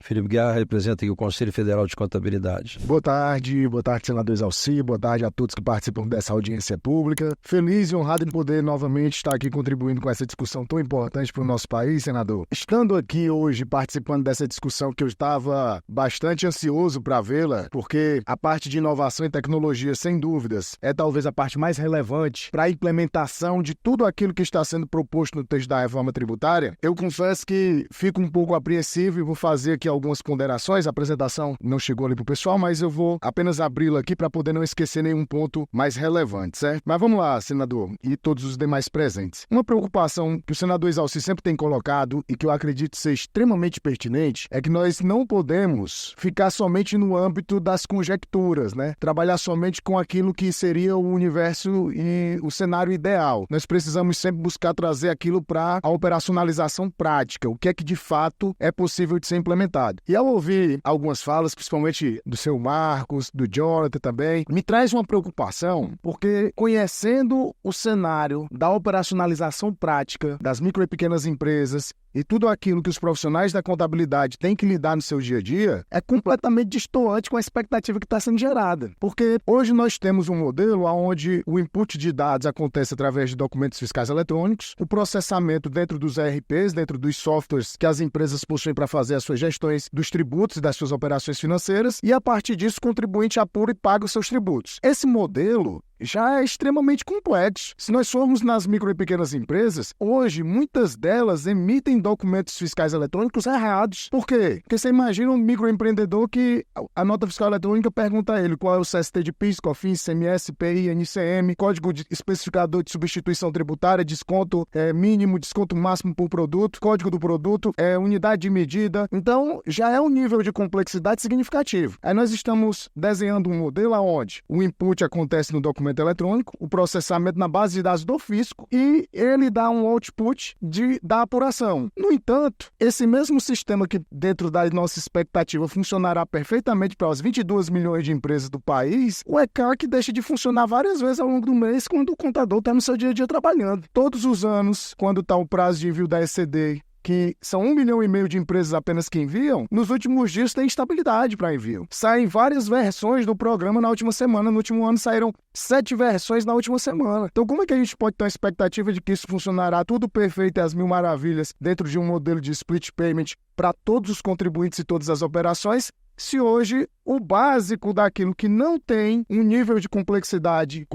Felipe Guerra representa aqui o Conselho Federal de Contabilidade. Boa tarde, senador Exalci, boa tarde a todos que participam dessa audiência pública. Feliz e honrado em poder novamente estar aqui contribuindo com essa discussão tão importante para o nosso país, senador. Estando aqui hoje participando dessa discussão que eu estava bastante ansioso para vê-la, porque a parte de inovação e tecnologia, sem dúvidas, é talvez a parte mais relevante para a implementação de tudo aquilo que está sendo proposto no texto da reforma tributária. Eu confesso que fico um pouco apreensivo e vou fazer aqui algumas ponderações. A apresentação não chegou ali para o pessoal, mas eu vou apenas abri-la aqui para poder não esquecer nenhum ponto mais relevante, certo? Mas vamos lá, senador, e todos os demais presentes. Uma preocupação que o senador Exalci sempre tem colocado e que eu acredito ser extremamente pertinente é que nós não podemos ficar somente no âmbito das conjecturas, né? Trabalhar somente com aquilo que seria o universo e o cenário ideal. Nós precisamos sempre buscar trazer aquilo para a operacionalização prática, o que é que de fato é possível de ser implementado. E ao ouvir algumas falas, principalmente do seu Marcos, do Jonathan também, me traz uma preocupação, porque conhecendo o cenário da operacionalização prática das micro e pequenas empresas e tudo aquilo que os profissionais da contabilidade têm que lidar no seu dia a dia, é completamente distoante com a expectativa que está sendo gerada. Porque hoje nós temos um modelo onde o input de dados acontece através de documentos fiscais eletrônicos, o processamento dentro dos ERPs, dentro dos softwares que as empresas possuem para fazer as suas gestões dos tributos e das suas operações financeiras, e a partir disso o contribuinte apura e paga os seus tributos. Esse modelo já é extremamente complexo. Se nós formos nas micro e pequenas empresas, hoje muitas delas emitem documentos fiscais eletrônicos errados. Por quê? Porque você imagina um microempreendedor que a nota fiscal eletrônica pergunta a ele qual é o CST de PIS, COFINS, ICMS, IPI, NCM, código especificador de substituição tributária, desconto mínimo, desconto máximo por produto, código do produto, unidade de medida. Então, já é um nível de complexidade significativo. Aí nós estamos desenhando um modelo onde o input acontece no documento eletrônico, o processamento na base de dados do fisco e ele dá um output da apuração. No entanto, esse mesmo sistema que dentro da nossa expectativa funcionará perfeitamente para as 22 milhões de empresas do país, o ECAC deixa de funcionar várias vezes ao longo do mês quando o contador está no seu dia a dia trabalhando. Todos os anos, quando está o prazo de envio da ECD, que são 1,5 milhão de empresas apenas que enviam, nos últimos dias tem instabilidade para envio. Saem várias versões do programa na última semana. No último ano saíram 7 versões na última semana. Então como é que a gente pode ter uma expectativa de que isso funcionará tudo perfeito e às mil maravilhas dentro de um modelo de split payment para todos os contribuintes e todas as operações, se hoje o básico daquilo que não tem um nível de complexidade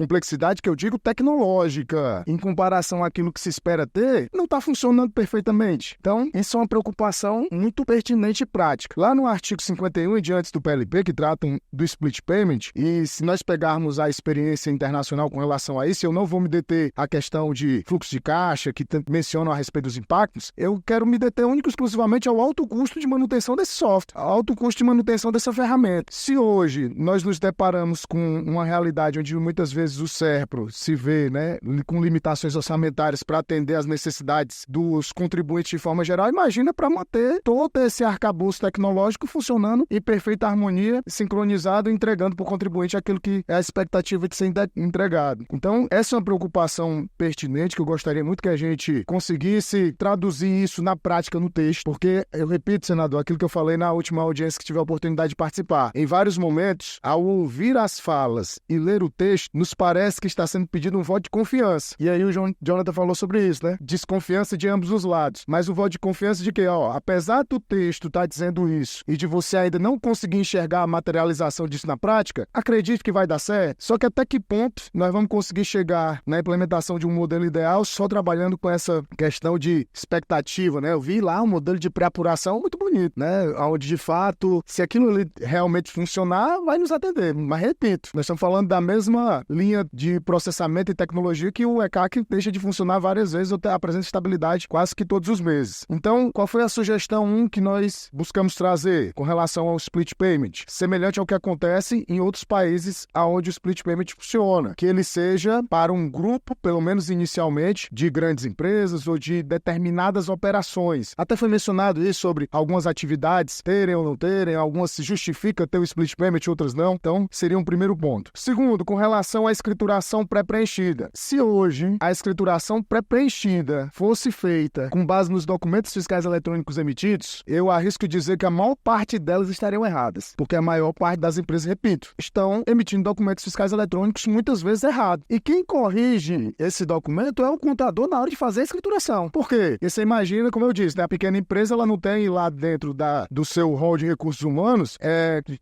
que eu digo tecnológica, em comparação àquilo que se espera ter, não está funcionando perfeitamente. Então, isso é uma preocupação muito pertinente e prática. Lá no artigo 51 e diante do PLP, que tratam do split payment, e se nós pegarmos a experiência internacional com relação a isso, eu não vou me deter à questão de fluxo de caixa, que mencionam a respeito dos impactos, eu quero me deter único e exclusivamente ao alto custo de manutenção desse software, ao alto custo de manutenção dessa ferramenta. Se hoje nós nos deparamos com uma realidade onde muitas vezes o SERPRO se vê, com limitações orçamentárias para atender às necessidades dos contribuintes de forma geral, imagina para manter todo esse arcabouço tecnológico funcionando em perfeita harmonia, sincronizado, entregando para o contribuinte aquilo que é a expectativa de ser entregado. Então, essa é uma preocupação pertinente que eu gostaria muito que a gente conseguisse traduzir isso na prática no texto, porque, eu repito, senador, aquilo que eu falei na última audiência que tive a oportunidade de participar. Em vários momentos, ao ouvir as falas e ler o texto, nos parece que está sendo pedido um voto de confiança. E aí o Jonathan falou sobre isso, Desconfiança de ambos os lados. Mas o voto de confiança de que, apesar do texto estar dizendo isso e de você ainda não conseguir enxergar a materialização disso na prática, acredite que vai dar certo. Só que até que ponto nós vamos conseguir chegar na implementação de um modelo ideal só trabalhando com essa questão de expectativa, Eu vi lá um modelo de pré-apuração muito bonito, Onde de fato, se aquilo ali realmente funcionar, vai nos atender. Mas repito, nós estamos falando da mesma linha de processamento e tecnologia que o ECAC deixa de funcionar várias vezes ou apresenta estabilidade quase que todos os meses. Então, qual foi a sugestão que nós buscamos trazer com relação ao split payment? Semelhante ao que acontece em outros países onde o split payment funciona, que ele seja para um grupo, pelo menos inicialmente, de grandes empresas ou de determinadas operações. Até foi mencionado isso sobre algumas atividades terem ou não terem, algumas se justifica pública ter o split payment e outras não. Então, seria um primeiro ponto. Segundo, com relação à escrituração pré-preenchida. Se hoje a escrituração pré-preenchida fosse feita com base nos documentos fiscais eletrônicos emitidos, eu arrisco dizer que a maior parte delas estariam erradas, porque a maior parte das empresas, repito, estão emitindo documentos fiscais eletrônicos muitas vezes errados. E quem corrige esse documento é o contador na hora de fazer a escrituração. Por quê? Porque você imagina, como eu disse, né, a pequena empresa ela não tem lá dentro do seu rol de recursos humanos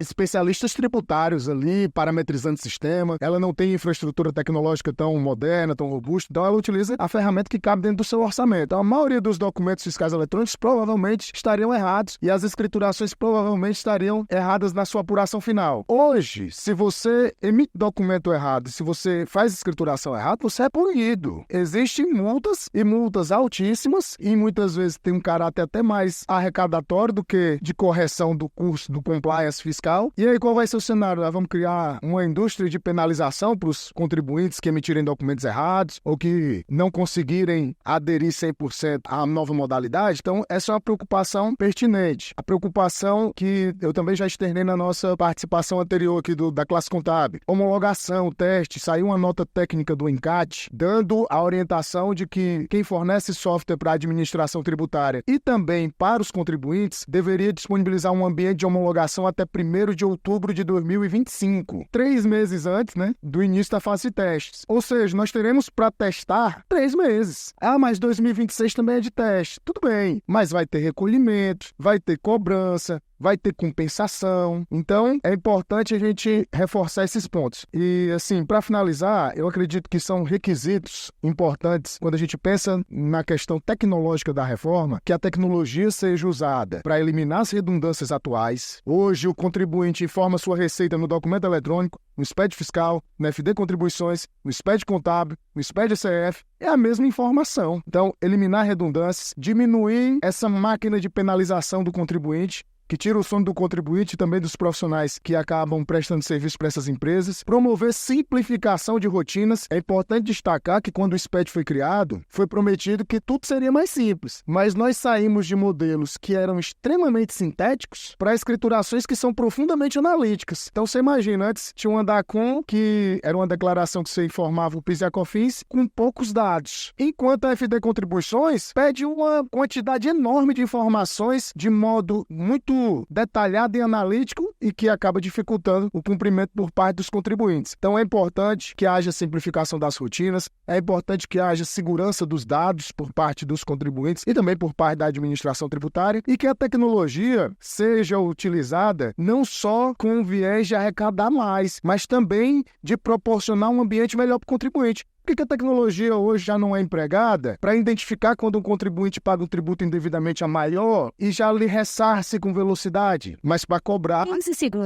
especialistas tributários ali, parametrizando o sistema, ela não tem infraestrutura tecnológica tão moderna, tão robusta, então ela utiliza a ferramenta que cabe dentro do seu orçamento. Então, a maioria dos documentos fiscais eletrônicos provavelmente estariam errados e as escriturações provavelmente estariam erradas na sua apuração final. Hoje, se você emite documento errado, se você faz escrituração errada, você é punido. Existem multas e multas altíssimas e muitas vezes tem um caráter até mais arrecadatório do que de correção do custo do compliance fiscal. E aí, qual vai ser o cenário? Nós vamos criar uma indústria de penalização para os contribuintes que emitirem documentos errados ou que não conseguirem aderir 100% à nova modalidade? Então, essa é uma preocupação pertinente. A preocupação que eu também já externei na nossa participação anterior aqui da classe contábil. Homologação, teste, saiu uma nota técnica do ENCAT dando a orientação de que quem fornece software para a administração tributária e também para os contribuintes deveria disponibilizar um ambiente de homologação até 1º de outubro de 2025, 3 meses antes, né, do início da fase de testes. Ou seja, nós teremos para testar 3 meses. Mas 2026 também é de teste. Tudo bem, mas vai ter recolhimento, vai ter cobrança, vai ter compensação. Então, é importante a gente reforçar esses pontos. E, assim, para finalizar, eu acredito que são requisitos importantes quando a gente pensa na questão tecnológica da reforma, que a tecnologia seja usada para eliminar as redundâncias atuais. Hoje, o contribuinte informa sua receita no documento eletrônico, no SPED fiscal, no FD Contribuições, no SPED contábil, no SPED ECF, é a mesma informação. Então, eliminar redundâncias, diminuir essa máquina de penalização do contribuinte, que tira o sono do contribuinte e também dos profissionais que acabam prestando serviço para essas empresas. Promover simplificação de rotinas. É importante destacar que quando o SPED foi criado, foi prometido que tudo seria mais simples. Mas nós saímos de modelos que eram extremamente sintéticos para escriturações que são profundamente analíticas. Então você imagina, antes tinha um ANDACOM, que era uma declaração que você informava o PIS e a COFINS, com poucos dados. Enquanto a FD Contribuições pede uma quantidade enorme de informações de modo muito detalhado e analítico e que acaba dificultando o cumprimento por parte dos contribuintes. Então é importante que haja simplificação das rotinas, é importante que haja segurança dos dados por parte dos contribuintes e também por parte da administração tributária e que a tecnologia seja utilizada não só com o viés de arrecadar mais, mas também de proporcionar um ambiente melhor para o contribuinte. Por que a tecnologia hoje já não é empregada para identificar quando um contribuinte paga um tributo indevidamente a maior e já lhe ressarce com velocidade? Mas para cobrar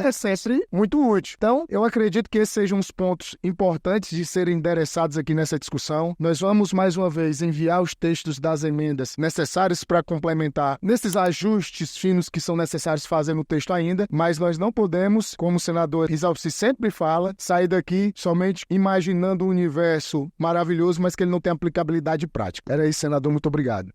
é sempre muito útil. Então, eu acredito que esses sejam os pontos importantes de serem endereçados aqui nessa discussão. Nós vamos, mais uma vez, enviar os textos das emendas necessários para complementar nesses ajustes finos que são necessários fazer no texto ainda, mas nós não podemos, como o senador Rizalci sempre fala, sair daqui somente imaginando um universo maravilhoso, mas que ele não tem aplicabilidade prática. Era isso, senador. Muito obrigado.